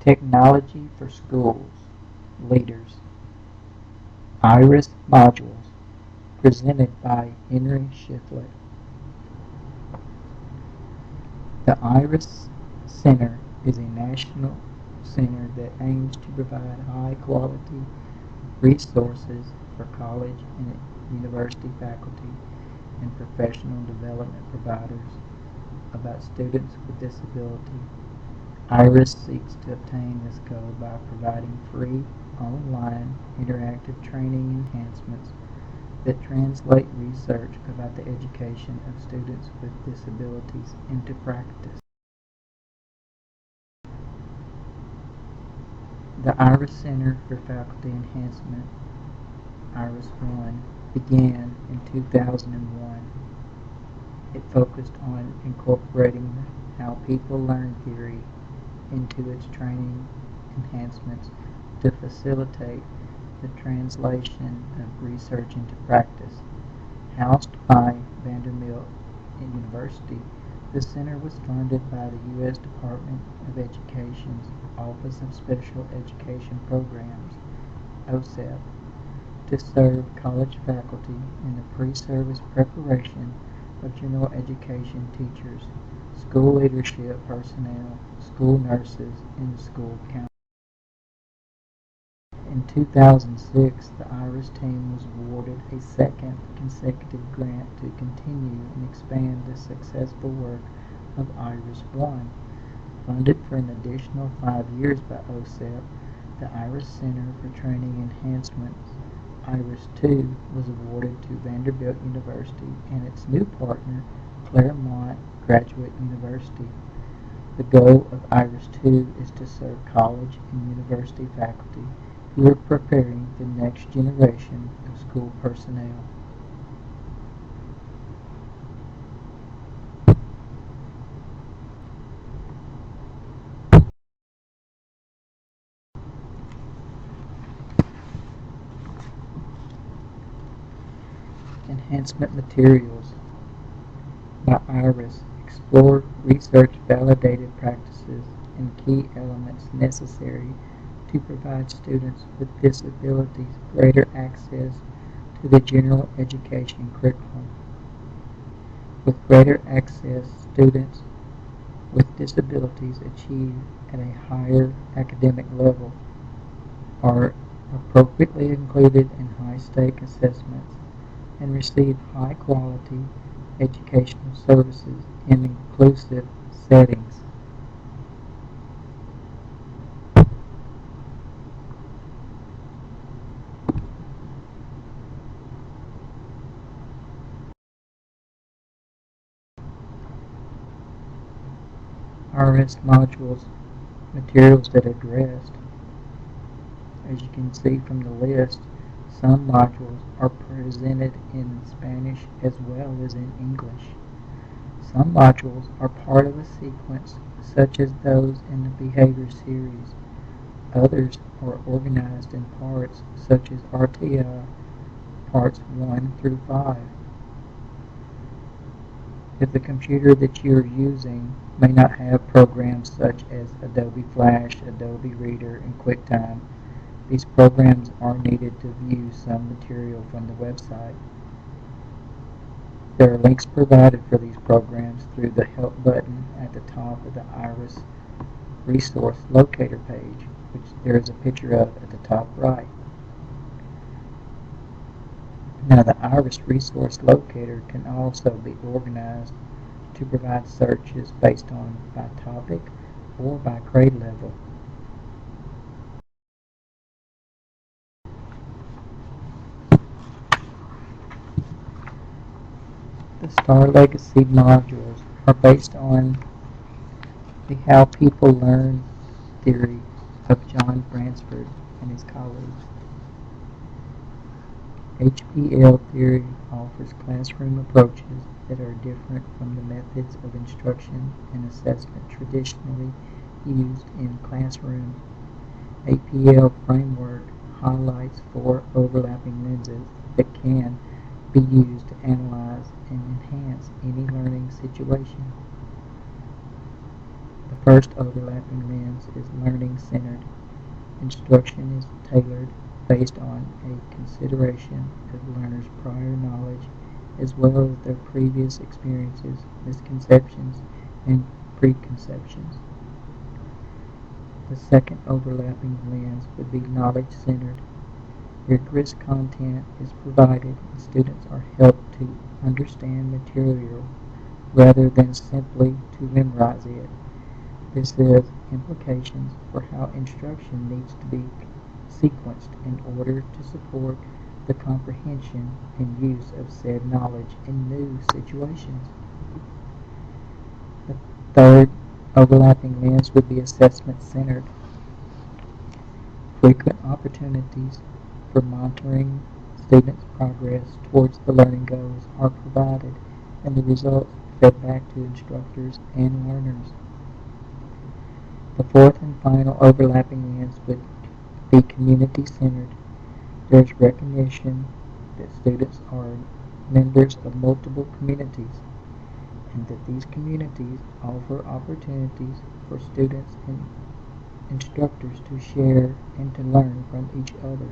Technology for Schools Leaders IRIS Modules presented by Henry Shiflett. The IRIS Center is a national center that aims to provide high-quality resources for college and university faculty and professional development providers about students with disability. IRIS seeks to obtain this goal by providing free, online, interactive training enhancements that translate research about the education of students with disabilities into practice. The IRIS Center for Faculty Enhancement, IRIS 1, began in 2001. It focused on incorporating how people learn theory into its training enhancements to facilitate the translation of research into practice. Housed by Vanderbilt University, the center was funded by the U.S. Department of Education's Office of Special Education Programs, OSEP, to serve college faculty in the pre-service preparation of general education teachers, school leadership personnel, school nurses, and school counselors. In 2006, the IRIS team was awarded a second consecutive grant to continue and expand the successful work of IRIS 1. Funded for an additional 5 years by OSEP, the IRIS Center for Training Enhancements, IRIS 2, was awarded to Vanderbilt University and its new partner, Claremont Graduate University. The goal of IRIS 2 is to serve college and university faculty who are preparing the next generation of school personnel. Enhancement materials by IRIS explore research-validated practices and key elements necessary to provide students with disabilities greater access to the general education curriculum. With greater access, students with disabilities achieve at a higher academic level, are appropriately included in high-stake assessments, and receive high-quality educational services in inclusive settings. IRIS modules materials that are addressed. As you can see from the list, some modules are presented in Spanish as well as in English. Some modules are part of a sequence, such as those in the Behavior series. Others are organized in parts, such as RTI parts 1 through 5. If the computer that you are using may not have programs such as Adobe Flash, Adobe Reader, and QuickTime, these programs are needed to view some material from the website. There are links provided for these programs through the Help button at the top of the IRIS Resource Locator page, which there is a picture of at the top right. Now, the IRIS Resource Locator can also be organized to provide searches based on by topic or by grade level. The STAR Legacy modules are based on the How People Learn theory of John Bransford and his colleagues. HPL theory offers classroom approaches that are different from the methods of instruction and assessment traditionally used in classrooms. APL framework highlights 4 overlapping lenses that can be used to analyze and enhance any learning situation. The first overlapping lens is learning-centered. Instruction is tailored based on a consideration of learners' prior knowledge as well as their previous experiences, misconceptions, and preconceptions. The second overlapping lens would be knowledge-centered. Rigorous content is provided and students are helped to understand material rather than simply to memorize it. This has implications for how instruction needs to be sequenced in order to support the comprehension and use of said knowledge in new situations. The third overlapping lens would be assessment-centered. Frequent opportunities for monitoring students' progress towards the learning goals are provided and the results fed back to instructors and learners. The fourth and final overlapping lens would be community-centered. There is recognition that students are members of multiple communities and that these communities offer opportunities for students and instructors to share and to learn from each other.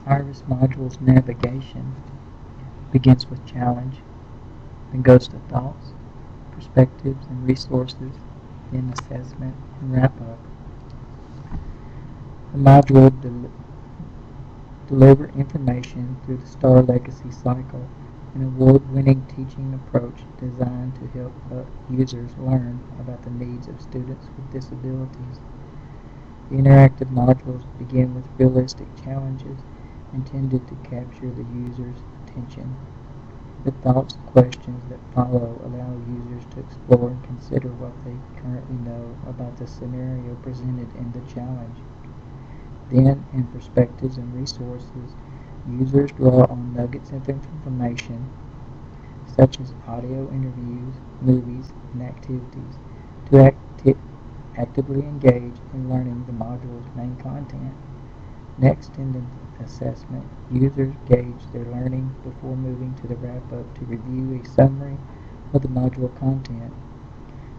IRIS module's navigation begins with challenge, then goes to thoughts, perspectives, and resources, then assessment, and wrap up. The module deliver information through the STAR Legacy cycle, an award-winning teaching approach designed to help users learn about the needs of students with disabilities. The interactive modules begin with realistic challenges intended to capture the user's attention. The thoughts and questions that follow allow users to explore and consider what they currently know about the scenario presented in the challenge. Then, in perspectives and resources, users draw on nuggets of information, such as audio interviews, movies, and activities, to actively engage in learning the module's main content. Next, in the assessment, users gauge their learning before moving to the wrap-up to review a summary of the module content.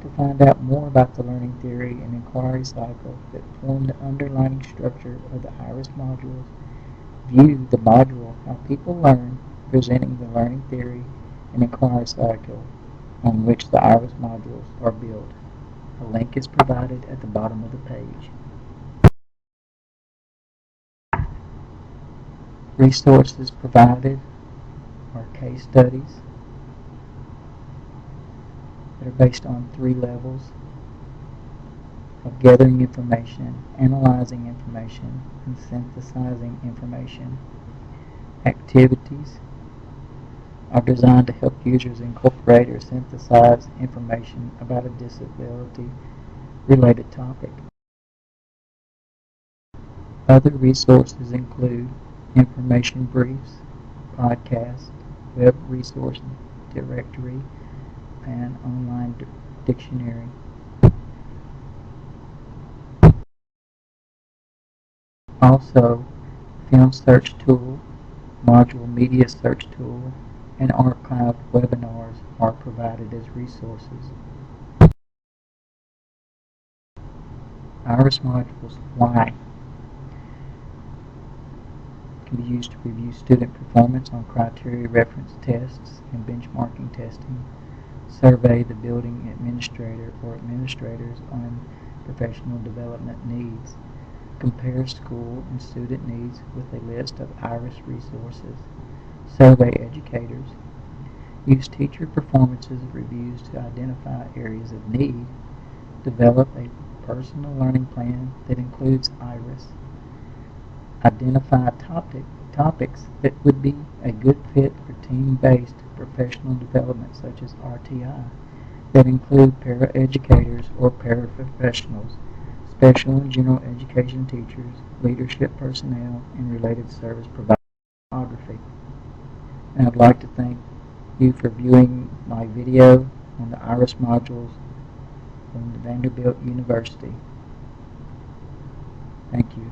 To find out more about the learning theory and inquiry cycle that form the underlying structure of the IRIS modules, view the module How People Learn, presenting the learning theory and inquiry cycle on which the IRIS modules are built. A link is provided at the bottom of the page. Resources provided are case studies that are based on 3 levels of gathering information, analyzing information, and synthesizing information. Activities are designed to help users incorporate or synthesize information about a disability-related topic. Other resources include information briefs, podcasts, web resource directory, and online dictionary. Also, film search tool, module media search tool, and archived webinars are provided as resources. IRIS modules Why can be used to review student performance on criteria reference tests and benchmarking testing, survey the building administrator or administrators on professional development needs, compare school and student needs with a list of IRIS resources, survey educators, use teacher performances reviews to identify areas of need, develop a personal learning plan that includes IRIS, identify topics that would be a good fit for team-based professional development such as RTI that include paraeducators or paraprofessionals, special and general education teachers, leadership personnel, and related service providers. And I'd like to thank you for viewing my video on the IRIS modules from the Vanderbilt University. Thank you.